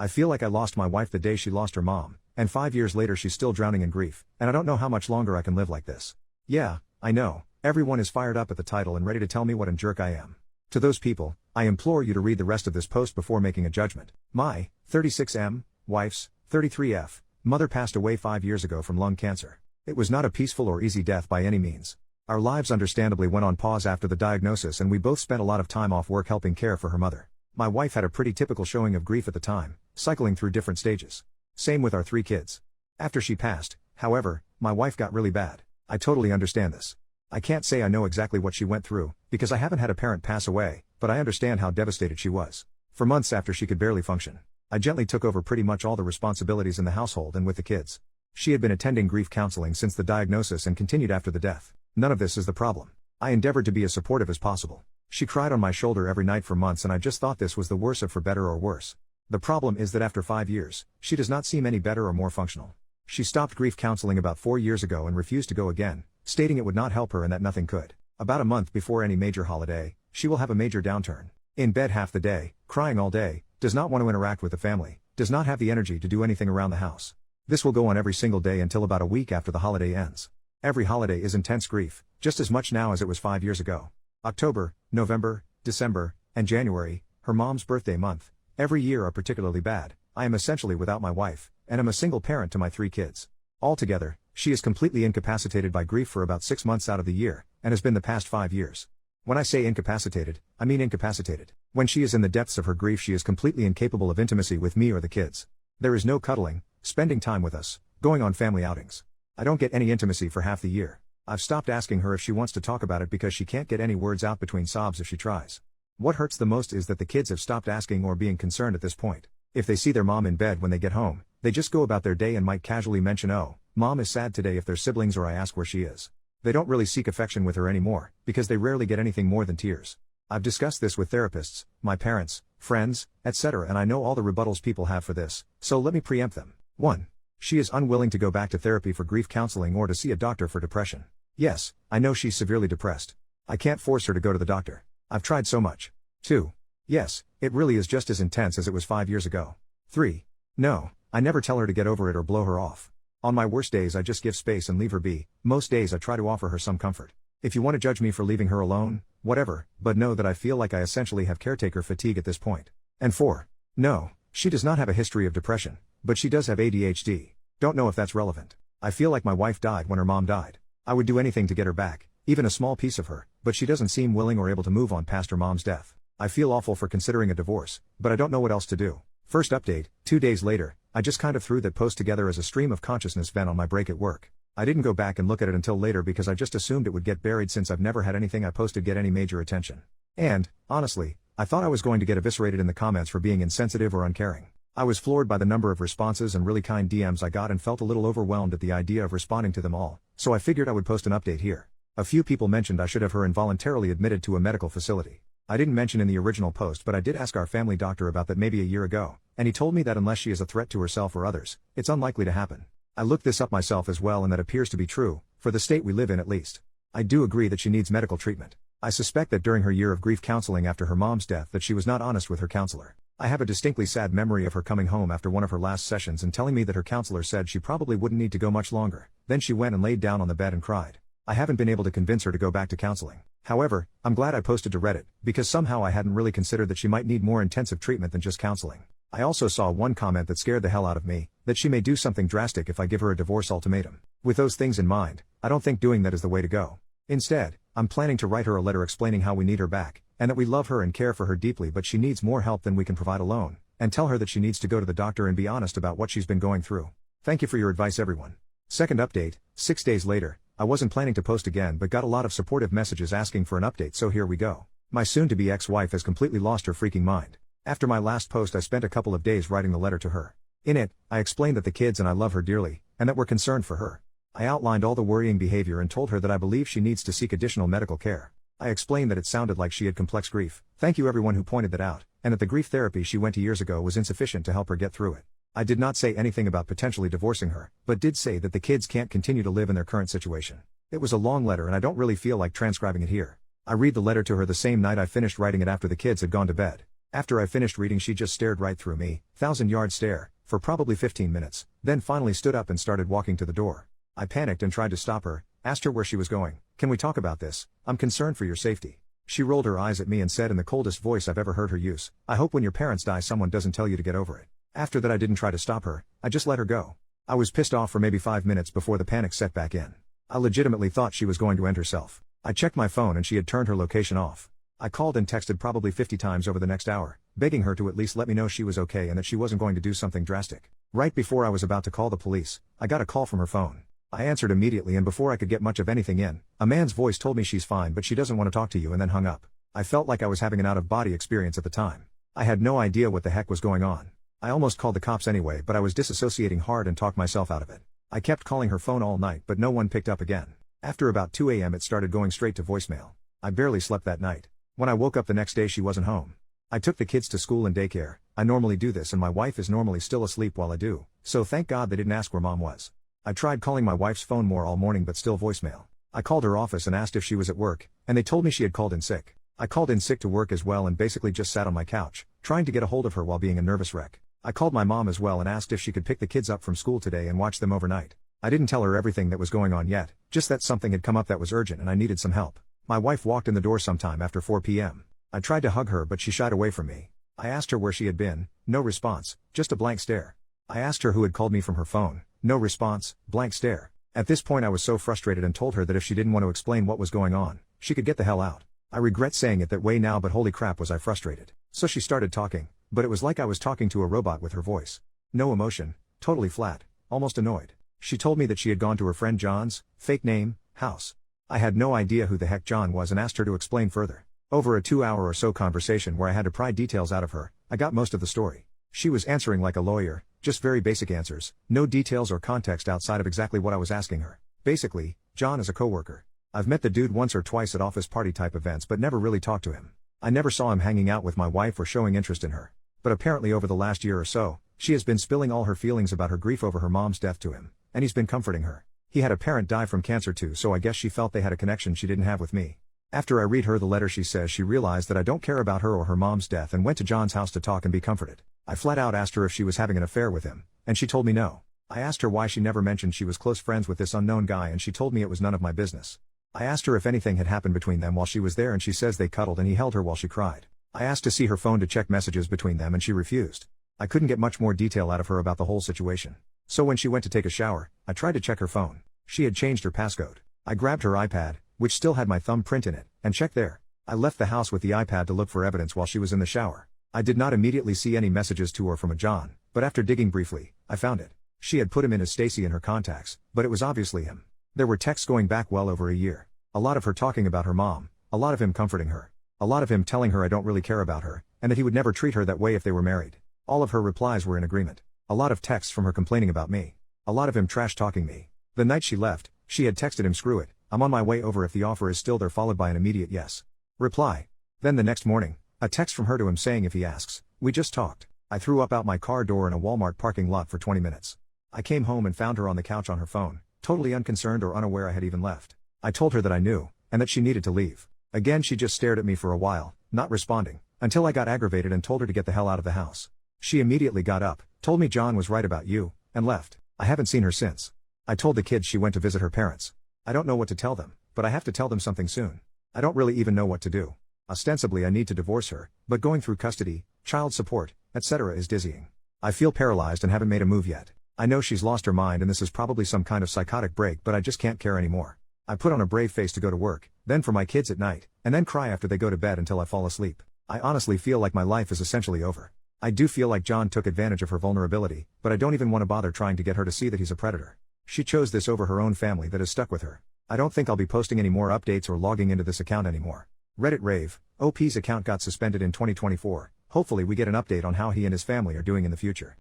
I feel like I lost my wife the day she lost her mom, and 5 years later she's still drowning in grief, and I don't know how much longer I can live like this. Yeah, I know, everyone is fired up at the title and ready to tell me what a jerk I am. To those people, I implore you to read the rest of this post before making a judgment. My 36M wife's 33F mother passed away 5 years ago from lung cancer. It was not a peaceful or easy death by any means. Our lives understandably went on pause after the diagnosis, and we both spent a lot of time off work helping care for her mother. My wife had a pretty typical showing of grief at the time, cycling through different stages. Same with our 3 kids. After she passed, however, my wife got really bad. I totally understand this. I can't say I know exactly what she went through, because I haven't had a parent pass away, but I understand how devastated she was. For months after she could barely function, I gently took over pretty much all the responsibilities in the household and with the kids. She had been attending grief counseling since the diagnosis and continued after the death. None of this is the problem. I endeavored to be as supportive as possible. She cried on my shoulder every night for months, and I just thought this was the worst of for better or worse. The problem is that after 5 years, she does not seem any better or more functional. She stopped grief counseling about 4 years ago and refused to go again, stating it would not help her and that nothing could. About a month before any major holiday, she will have a major downturn. In bed half the day, crying all day, does not want to interact with the family, does not have the energy to do anything around the house. This will go on every single day until about a week after the holiday ends. Every holiday is intense grief, just as much now as it was 5 years ago. October, November, December, and January, her mom's birthday month, every year are particularly bad. I am essentially without my wife, and am a single parent to my 3 kids. Altogether, she is completely incapacitated by grief for about 6 months out of the year, and has been the past 5 years. When I say incapacitated, I mean incapacitated. When she is in the depths of her grief, she is completely incapable of intimacy with me or the kids. There is no cuddling, spending time with us, going on family outings. I don't get any intimacy for half the year. I've stopped asking her if she wants to talk about it because she can't get any words out between sobs if she tries. What hurts the most is that the kids have stopped asking or being concerned at this point. If they see their mom in bed when they get home, they just go about their day and might casually mention, "Oh, mom is sad today," if they're siblings, or I ask where she is. They don't really seek affection with her anymore, because they rarely get anything more than tears. I've discussed this with therapists, my parents, friends, etc., and I know all the rebuttals people have for this, so let me preempt them. 1. She is unwilling to go back to therapy for grief counseling or to see a doctor for depression. Yes, I know she's severely depressed. I can't force her to go to the doctor. I've tried so much. 2. Yes, it really is just as intense as it was 5 years ago. 3. No, I never tell her to get over it or blow her off. On my worst days I just give space and leave her be. Most days I try to offer her some comfort. If you want to judge me for leaving her alone, whatever, but know that I feel like I essentially have caretaker fatigue at this point. And 4. No, she does not have a history of depression, but she does have ADHD. Don't know if that's relevant. I feel like my wife died when her mom died. I would do anything to get her back, even a small piece of her, but she doesn't seem willing or able to move on past her mom's death. I feel awful for considering a divorce, but I don't know what else to do. First update, 2 days later, I just kind of threw that post together as a stream of consciousness vent on my break at work. I didn't go back and look at it until later because I just assumed it would get buried since I've never had anything I posted get any major attention. And, honestly, I thought I was going to get eviscerated in the comments for being insensitive or uncaring. I was floored by the number of responses and really kind DMs I got and felt a little overwhelmed at the idea of responding to them all, so I figured I would post an update here. A few people mentioned I should have her involuntarily admitted to a medical facility. I didn't mention in the original post, but I did ask our family doctor about that maybe a year ago, and he told me that unless she is a threat to herself or others, it's unlikely to happen. I looked this up myself as well, and that appears to be true, for the state we live in at least. I do agree that she needs medical treatment. I suspect that during her year of grief counseling after her mom's death that she was not honest with her counselor. I have a distinctly sad memory of her coming home after one of her last sessions and telling me that her counselor said she probably wouldn't need to go much longer. Then she went and laid down on the bed and cried. I haven't been able to convince her to go back to counseling. However, I'm glad I posted to Reddit, because somehow I hadn't really considered that she might need more intensive treatment than just counseling. I also saw one comment that scared the hell out of me, that she may do something drastic if I give her a divorce ultimatum. With those things in mind, I don't think doing that is the way to go. Instead, I'm planning to write her a letter explaining how we need her back, and that we love her and care for her deeply, but she needs more help than we can provide alone, and tell her that she needs to go to the doctor and be honest about what she's been going through. Thank you for your advice, everyone. Second update, 6 days later, I wasn't planning to post again but got a lot of supportive messages asking for an update, so here we go. My soon-to-be ex-wife has completely lost her freaking mind. After my last post I spent a couple of days writing the letter to her. In it, I explained that the kids and I love her dearly, and that we're concerned for her. I outlined all the worrying behavior and told her that I believe she needs to seek additional medical care. I explained that it sounded like she had complex grief. Thank you everyone who pointed that out, and that the grief therapy she went to years ago was insufficient to help her get through it. I did not say anything about potentially divorcing her, but did say that the kids can't continue to live in their current situation. It was a long letter and I don't really feel like transcribing it here. I read the letter to her the same night I finished writing it after the kids had gone to bed. After I finished reading, she just stared right through me, 1,000-yard stare, for probably 15 minutes, then finally stood up and started walking to the door. I panicked and tried to stop her, asked her where she was going. "Can we talk about this? I'm concerned for your safety." She rolled her eyes at me and said in the coldest voice I've ever heard her use, "I hope when your parents die someone doesn't tell you to get over it." After that I didn't try to stop her, I just let her go. I was pissed off for maybe 5 minutes before the panic set back in. I legitimately thought she was going to end herself. I checked my phone and she had turned her location off. I called and texted probably 50 times over the next hour, begging her to at least let me know she was okay and that she wasn't going to do something drastic. Right before I was about to call the police, I got a call from her phone. I answered immediately, and before I could get much of anything in, a man's voice told me she's fine but she doesn't want to talk to you, and then hung up. I felt like I was having an out-of-body experience at the time. I had no idea what the heck was going on. I almost called the cops anyway, but I was disassociating hard and talked myself out of it. I kept calling her phone all night but no one picked up again. After about 2 a.m. it started going straight to voicemail. I barely slept that night. When I woke up the next day she wasn't home. I took the kids to school and daycare. I normally do this and my wife is normally still asleep while I do, so thank God they didn't ask where mom was. I tried calling my wife's phone more all morning but still voicemail. I called her office and asked if she was at work, and they told me she had called in sick. I called in sick to work as well and basically just sat on my couch, trying to get a hold of her while being a nervous wreck. I called my mom as well and asked if she could pick the kids up from school today and watch them overnight. I didn't tell her everything that was going on yet, just that something had come up that was urgent and I needed some help. My wife walked in the door sometime after 4 p.m. I tried to hug her but she shied away from me. I asked her where she had been, no response, just a blank stare. I asked her who had called me from her phone, no response, blank stare. At this point I was so frustrated and told her that if she didn't want to explain what was going on, she could get the hell out. I regret saying it that way now, but holy crap was I frustrated. So she started talking, but it was like I was talking to a robot with her voice. No emotion, totally flat, almost annoyed. She told me that she had gone to her friend John's, fake name, house. I had no idea who the heck John was and asked her to explain further. Over a 2-hour or so conversation where I had to pry details out of her, I got most of the story. She was answering like a lawyer, just very basic answers, no details or context outside of exactly what I was asking her. Basically, John is a coworker. I've met the dude once or twice at office party type events but never really talked to him. I never saw him hanging out with my wife or showing interest in her. But apparently over the last year or so, she has been spilling all her feelings about her grief over her mom's death to him, and he's been comforting her. He had a parent die from cancer too, so I guess she felt they had a connection she didn't have with me. After I read her the letter, she says she realized that I don't care about her or her mom's death and went to John's house to talk and be comforted. I flat out asked her if she was having an affair with him, and she told me no. I asked her why she never mentioned she was close friends with this unknown guy, and she told me it was none of my business. I asked her if anything had happened between them while she was there, and she says they cuddled and he held her while she cried. I asked to see her phone to check messages between them and she refused. I couldn't get much more detail out of her about the whole situation. So when she went to take a shower, I tried to check her phone. She had changed her passcode. I grabbed her iPad, which still had my thumbprint in it, and checked there. I left the house with the iPad to look for evidence while she was in the shower. I did not immediately see any messages to or from a John, but after digging briefly, I found it. She had put him in as Stacy in her contacts, but it was obviously him. There were texts going back well over a year. A lot of her talking about her mom, a lot of him comforting her, a lot of him telling her I don't really care about her, and that he would never treat her that way if they were married. All of her replies were in agreement. A lot of texts from her complaining about me. A lot of him trash-talking me. The night she left, she had texted him, "Screw it, I'm on my way over if the offer is still there," followed by an immediate yes. Reply. Then the next morning, a text from her to him saying if he asks, "We just talked." I threw up out my car door in a Walmart parking lot for 20 minutes. I came home and found her on the couch on her phone, totally unconcerned or unaware I had even left. I told her that I knew, and that she needed to leave. Again she just stared at me for a while, not responding, until I got aggravated and told her to get the hell out of the house. She immediately got up, told me John was right about you, and left. I haven't seen her since. I told the kids she went to visit her parents. I don't know what to tell them, but I have to tell them something soon. I don't really even know what to do. Ostensibly I need to divorce her, but going through custody, child support, etc. is dizzying. I feel paralyzed and haven't made a move yet. I know she's lost her mind and this is probably some kind of psychotic break, but I just can't care anymore. I put on a brave face to go to work, then for my kids at night, and then cry after they go to bed until I fall asleep. I honestly feel like my life is essentially over. I do feel like John took advantage of her vulnerability, but I don't even want to bother trying to get her to see that he's a predator. She chose this over her own family that has stuck with her. I don't think I'll be posting any more updates or logging into this account anymore. Reddit rave, OP's account got suspended in 2024. Hopefully we get an update on how he and his family are doing in the future.